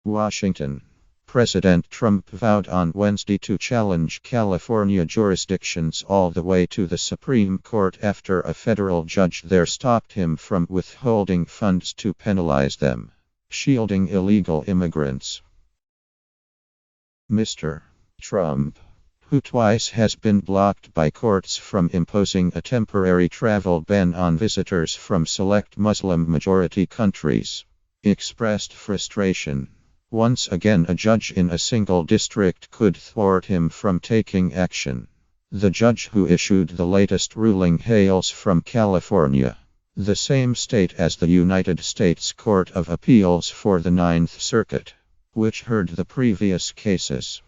Washington. President Trump vowed on Wednesday to challenge California jurisdictions all the way to the Supreme Court after a federal judge there stopped him from withholding funds to penalize them, shielding illegal immigrants. Mr. Trump, who twice has been blocked by courts from imposing a temporary travel ban on visitors from select Muslim-majority countries, expressed frustration. Once again, a judge in a single district could thwart him from taking action. The judge who issued the latest ruling hails from California, the same state as the United States Court of Appeals for the Ninth Circuit, which heard the previous cases.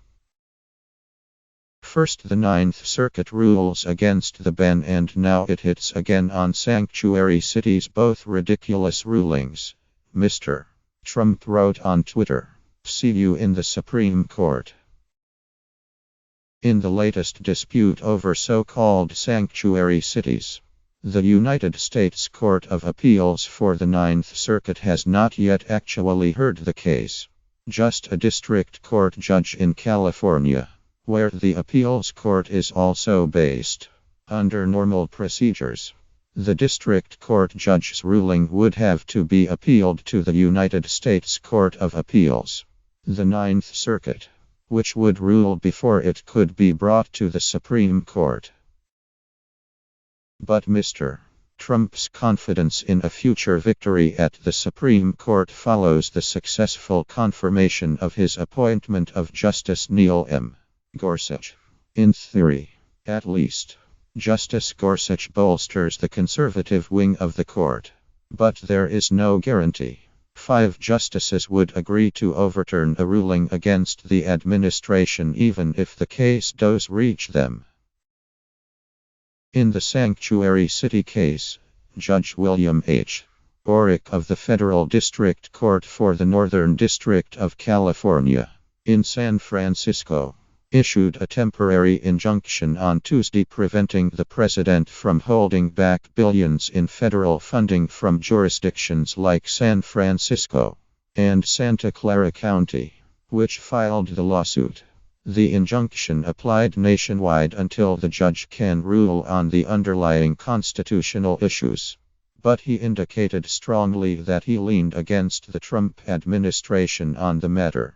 First, the Ninth Circuit rules against the ban, and now it hits again on sanctuary cities. Both ridiculous rulings. Mr. Trump wrote on Twitter, "See you in the Supreme Court." In the latest dispute over so-called sanctuary cities, the United States Court of Appeals for the Ninth Circuit has not yet actually heard the case. Just a district court judge in California, where the appeals court is also based. Under normal procedures, the district court judge's ruling would have to be appealed to the United States Court of Appeals, the Ninth Circuit, which would rule before it could be brought to the Supreme Court. But Mr. Trump's confidence in a future victory at the Supreme Court follows the successful confirmation of his appointment of Justice Neil M. Gorsuch. In theory, at least, Justice Gorsuch bolsters the conservative wing of the court. But there is no guarantee 5 justices would agree to overturn a ruling against the administration even if the case does reach them. In the Sanctuary City case, Judge William H. Orrick of the Federal District Court for the Northern District of California, in San Francisco, issued a temporary injunction on Tuesday preventing the president from holding back billions in federal funding from jurisdictions like San Francisco and Santa Clara County, which filed the lawsuit. The injunction applied nationwide until the judge can rule on the underlying constitutional issues, but he indicated strongly that he leaned against the Trump administration on the matter.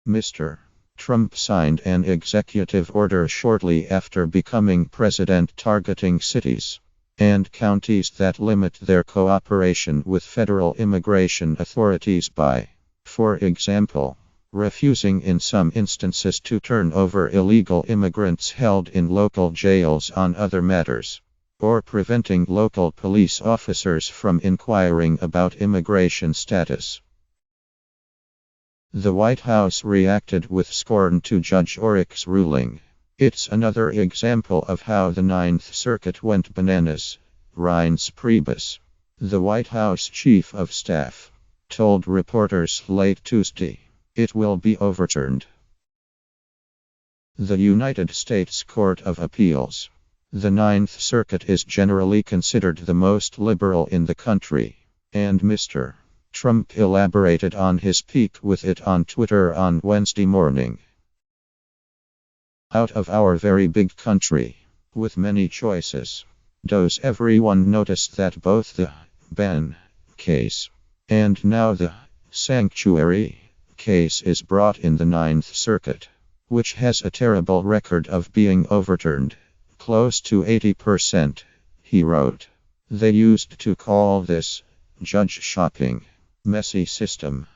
Mr. Trump signed an executive order shortly after becoming president targeting cities and counties that limit their cooperation with federal immigration authorities by, for example, refusing in some instances to turn over illegal immigrants held in local jails on other matters, or preventing local police officers from inquiring about immigration status. The White House reacted with scorn to Judge Orrick's ruling. It's another example of how the Ninth Circuit went bananas. Reince Priebus, the White House Chief of Staff, told reporters late Tuesday it will be overturned. The United States Court of Appeals, the Ninth Circuit, is generally considered the most liberal in the country, and Mr. Trump elaborated on his peak with it on Twitter on Wednesday morning. Out of our very big country, with many choices, does everyone notice that both the ban case and now the sanctuary case is brought in the Ninth Circuit, which has a terrible record of being overturned, close to 80%, he wrote. They used to call this judge shopping. Messy system.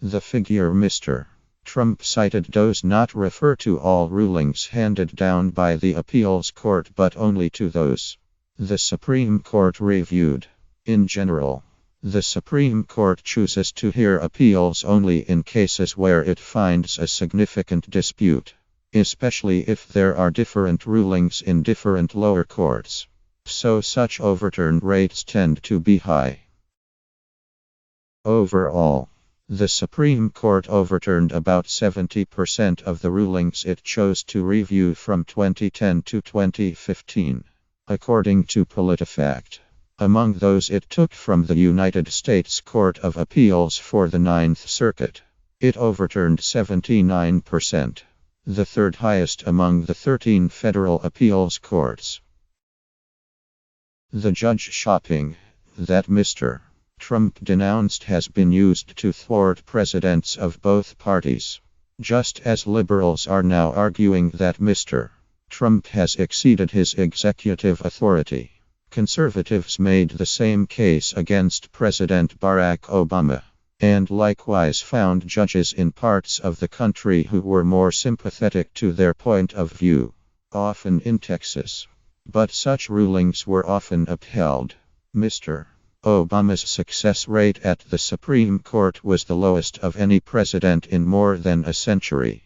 The figure Mr. Trump cited does not refer to all rulings handed down by the appeals court but only to those the Supreme Court reviewed. In general, the Supreme Court chooses to hear appeals only in cases where it finds a significant dispute, especially if there are different rulings in different lower courts. So such overturn rates tend to be high. Overall, the Supreme Court overturned about 70% of the rulings it chose to review from 2010 to 2015, according to PolitiFact. Among those it took from the United States Court of Appeals for the Ninth Circuit. It overturned 79%, the third highest among the 13 federal appeals courts. The judge shopping that Mr. Trump denounced has been used to thwart presidents of both parties. Just as liberals are now arguing that Mr. Trump has exceeded his executive authority, conservatives made the same case against President Barack Obama, and likewise found judges in parts of the country who were more sympathetic to their point of view, often in Texas. But such rulings were often upheld. Mr. Obama's success rate at the Supreme Court was the lowest of any president in more than a century.